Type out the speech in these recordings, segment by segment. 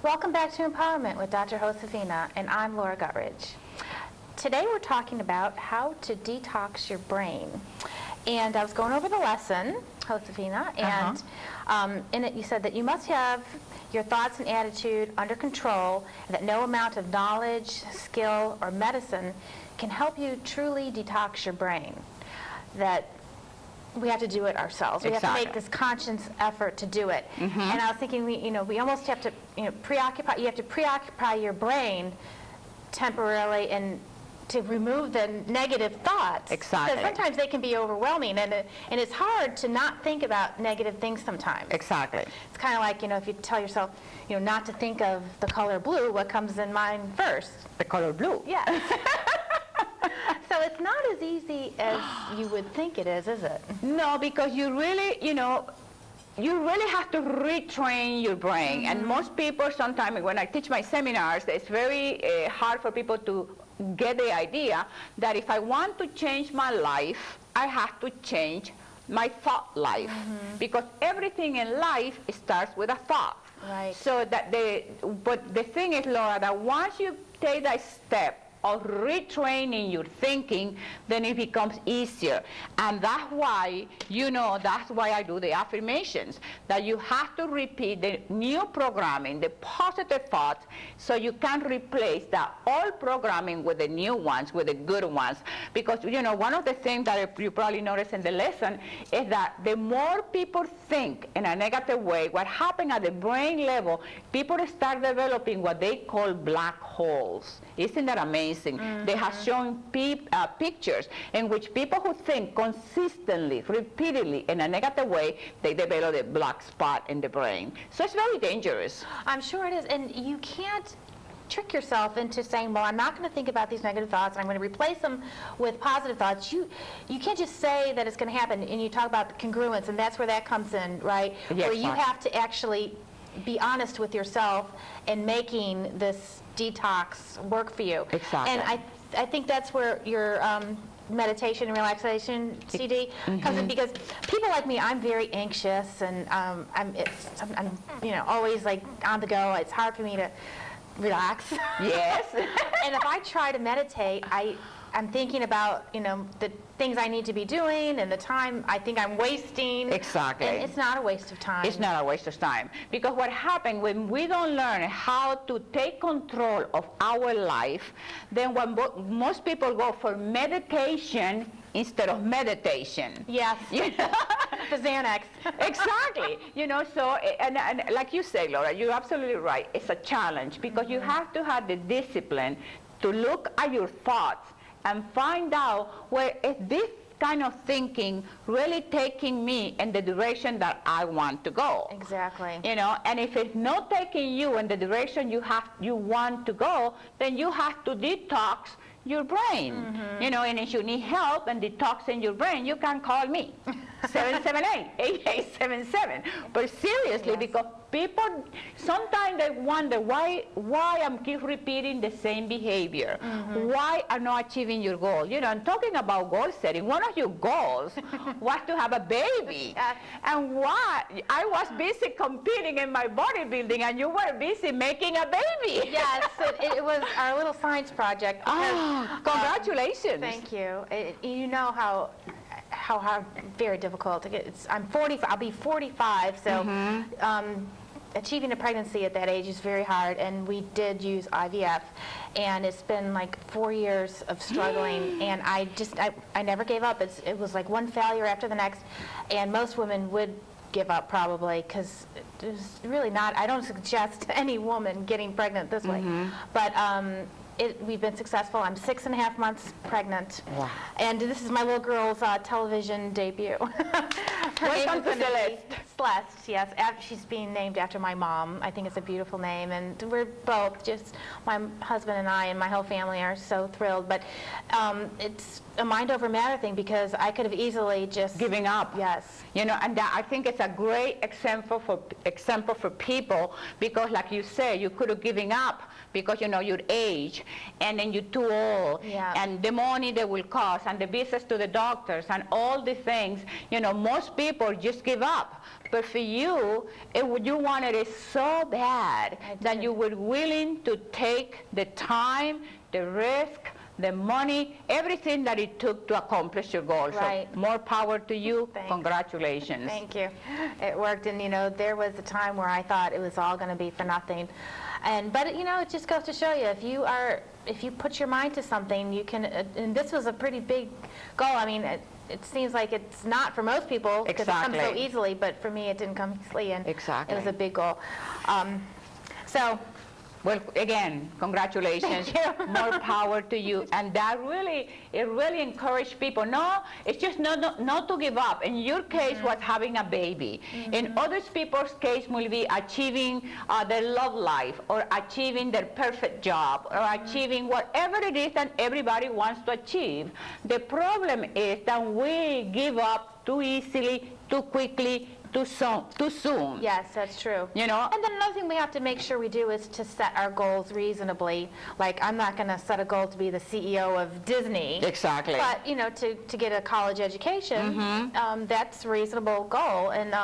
Welcome back to Empowerment with Dr. Josefina, and I'm Laura Guttridge. Today we're talking about how to detox your brain. And I was going over the lesson, Josefina, and in it you said that you must have your thoughts and attitude under control, and that no amount of knowledge, skill, or medicine can help you truly detox your brain. That we have to do it ourselves. We have to make this conscious effort to do it. And I was thinking, we almost have to, preoccupy. You have to preoccupy your brain temporarily and to remove the negative thoughts. Exactly. Because sometimes they can be overwhelming, and it's hard to not think about negative things sometimes. Exactly. It's kind of like, if you tell yourself, not to think of the color blue, what comes in mind first? The color blue. Yes. So it's not as easy as you would think it is it? No, because you really, you really have to retrain your brain. And most people sometimes, when I teach my seminars, it's very hard for people to get the idea that if I want to change my life, I have to change my thought life. Because everything in life starts with a thought. Right. So but the thing is, Laura, that once you take that step of retraining your thinking, then it becomes easier. And that's why, that's why I do the affirmations, that you have to repeat the new programming, the positive thoughts, so you can replace that old programming with the new ones, with the good ones. Because, one of the things that you probably noticed in the lesson is that the more people think in a negative way, what happens at the brain level, people start developing what they call black holes. Isn't that amazing? They have shown pictures in which people who think consistently, repeatedly in a negative way, they develop a black spot in the brain. So it's very dangerous. I'm sure it is. And you can't trick yourself into saying, well, I'm not going to think about these negative thoughts, and I'm going to replace them with positive thoughts. You can't just say that it's going to happen, and you talk about the congruence, and that's where that comes in, right? Yes, where you have to actually be honest with yourself in making this detox work for you. Exactly. And I think that's where your meditation and relaxation CD comes in, because people like me, I'm very anxious, and I'm always like on the go. It's hard for me to relax. Yes. And if I try to meditate, I'm thinking about, the things I need to be doing and the time I think I'm wasting. Exactly. And it's not a waste of time. It's not a waste of time. Because what happens when we don't learn how to take control of our life, then when most people go for medication instead of meditation. Yes. The Xanax. Exactly. So, and like you say, Laura, you're absolutely right. It's a challenge because you have to have the discipline to look at your thoughts and find out where is this kind of thinking really taking me in the direction that I want to go. Exactly. And if it's not taking you in the direction you want to go, then you have to detox your brain. And if you need help in detoxing your brain, you can call me. 778-8877. But seriously, because people sometimes they wonder why I'm keep repeating the same behavior. Why I'm not achieving your goal? I'm talking about goal setting. One of your goals was to have a baby. And why I was busy competing in my bodybuilding, and you were busy making a baby. Yes, it was our little science project. Because, congratulations. Thank you. You know how hard, very difficult. I'm 40. I'll be 45. So achieving a pregnancy at that age is very hard. And we did use IVF, and it's been like 4 years of struggling. And I never gave up. It was like one failure after the next. And most women would give up probably, because it's really not. I don't suggest any woman getting pregnant this way. But we've been successful. I'm 6.5 months pregnant. Wow. And this is my little girl's television debut. Welcome to Celeste. Celeste, yes. She's being named after my mom. I think it's a beautiful name. And we're both, just my husband and I and my whole family are so thrilled. But it's a mind over matter thing, because I could have easily just giving up. Yes. And I think it's a great example for people, because like you say, you could have given up because your age, and then you're too old, and the money that will cost, and the visits to the doctors, and all the things. Most people just give up. But for you, you wanted it so bad that you were willing to take the time, the risk, the money, everything that it took to accomplish your goal. Right. So more power to you. Thanks. Congratulations. Thank you. It worked, and there was a time where I thought it was all going to be for nothing. But it just goes to show you, if you put your mind to something, you can. And this was a pretty big goal. I mean, it seems like it's not for most people because it comes so easily. But for me, it didn't come easily, and it was a big goal. Well, again, congratulations. Thank you. More power to you. And that really encouraged people. No, it's just not to give up. In your case, was having a baby. In other people's case, will be achieving their love life, or achieving their perfect job, or achieving whatever it is that everybody wants to achieve. The problem is that we give up too easily, too quickly, too soon. Yes, that's true. You know? And then another thing we have to make sure we do is to set our goals reasonably. Like, I'm not going to set a goal to be the CEO of Disney. Exactly. But, to get a college education, that's a reasonable goal. And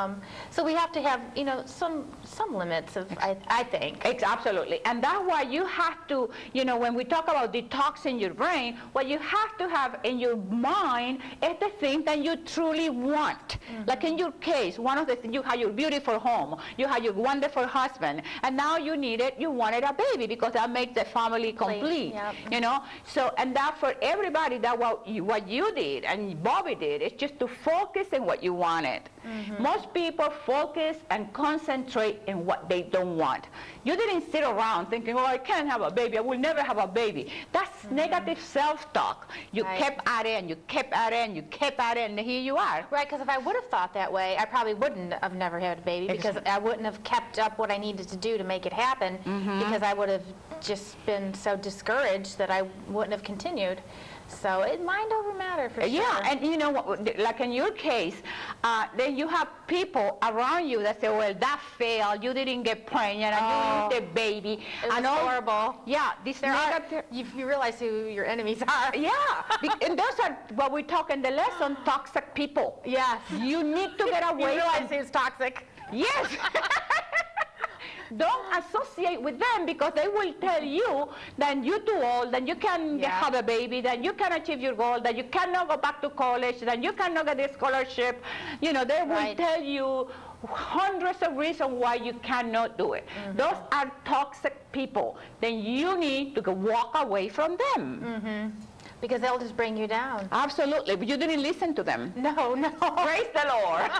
so we have to have, some limits, I think. Absolutely. And that's why you have to, when we talk about detoxing your brain, what you have to have in your mind is the thing that you truly want. Like in your case, one of the things, you have your beautiful home, you have your wonderful husband, and now you wanted a baby because that makes the family complete. Yep. So, and that for everybody, that what you did and Bobby did is just to focus on what you wanted. Most people focus and concentrate in what they don't want. You didn't sit around thinking, oh, I can't have a baby, I will never have a baby. That's negative self-talk. You kept at it, and you kept at it, and you kept at it, and here you are. Right, because if I would have thought that way, I probably wouldn't have never had a baby, because I wouldn't have kept up what I needed to do to make it happen, because I would have just been so discouraged that I wouldn't have continued. So mind over matter, for sure. Yeah, and like in your case, then you have people around you that say, well, that failed, you didn't get pregnant, and you lose the baby. It was horrible. Yeah, you realize who your enemies are. Yeah, and those are what we talk in the lesson, toxic people. Yes. You need to get away You realize who's toxic. Yes. Don't associate with them, because they will tell you that you're too old, that you can't have a baby, that you can't achieve your goal, that you cannot go back to college, that you cannot get a scholarship. They will tell you hundreds of reasons why you cannot do it. Those are toxic people. Then you need to walk away from them. Because they'll just bring you down. Absolutely, but you didn't listen to them. No. Praise the Lord.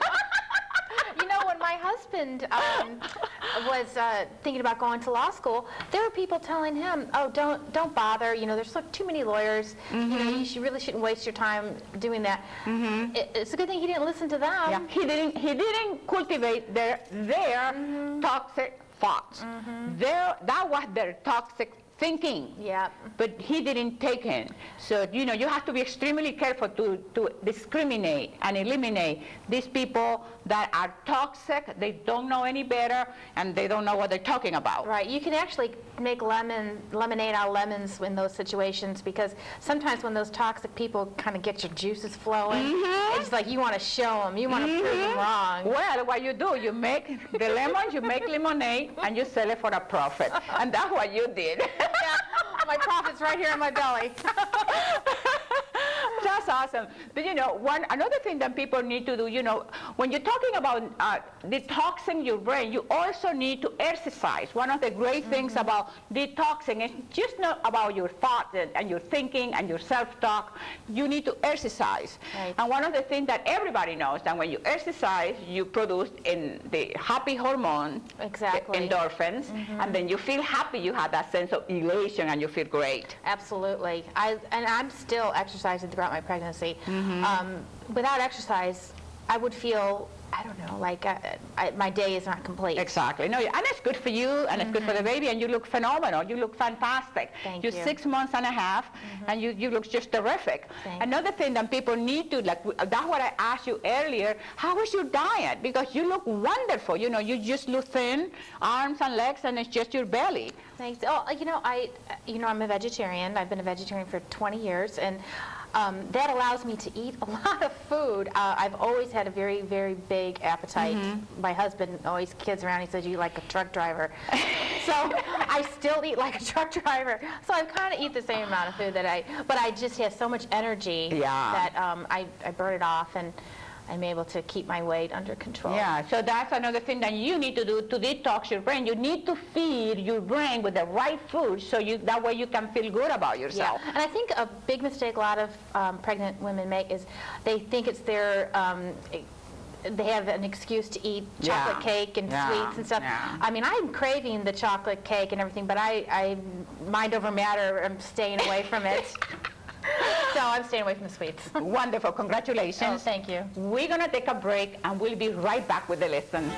When my husband was thinking about going to law school, there were people telling him, "Oh, don't bother. There's too many lawyers. You really shouldn't waste your time doing that." It's a good thing he didn't listen to them. Yeah. He didn't cultivate their toxic thoughts. That was their toxic thinking. Yeah. But he didn't take it. So, you have to be extremely careful to discriminate and eliminate these people that are toxic. They don't know any better, and they don't know what they're talking about. Right. You can actually make lemonade out of lemons in those situations, because sometimes when those toxic people kind of get your juices flowing, it's like you want to show them, you want to prove them wrong. Well, what you do, you make the lemons, you make lemonade, and you sell it for a profit. And that's what you did. Yeah, my profit's right here in my belly. That's awesome. But another thing that people need to do, when you're talking about detoxing your brain, you also need to exercise. One of the great things about detoxing is just not about your thoughts and your thinking and your self-talk. You need to exercise. Right. And one of the things that everybody knows, that when you exercise, you produce the happy hormone, exactly, the endorphins, and then you feel happy. You have that sense of elation, and you feel great. Absolutely. I'm still exercising throughout my pregnancy. Without exercise, I would feel, I don't know, like my day is not complete. Exactly. No, and it's good for you, and it's good for the baby, and you look phenomenal. You look fantastic. Thank You're you. 6 months and a half, and you look just terrific. Another thing that people need to, that's what I asked you earlier, how is your diet? Because you look wonderful. You just look thin, arms and legs, and it's just your belly. Thanks. Oh, I'm a vegetarian. I've been a vegetarian for 20 years, and that allows me to eat a lot of food. I've always had a very, very big appetite. My husband always kids around. He says, "You like a truck driver." So I still eat like a truck driver. So I kind of eat the same amount of food but I just have so much energy that I burn it off, and I'm able to keep my weight under control. Yeah, so that's another thing that you need to do to detox your brain. You need to feed your brain with the right food so that way you can feel good about yourself. Yeah. And I think a big mistake a lot of pregnant women make is they think it's their they have an excuse to eat chocolate cake and sweets and stuff. Yeah. I mean, I'm craving the chocolate cake and everything, but I mind over matter, I'm staying away from it. So I'm staying away from the sweets. Wonderful, congratulations. Oh, thank you. We're going to take a break and we'll be right back with the lesson.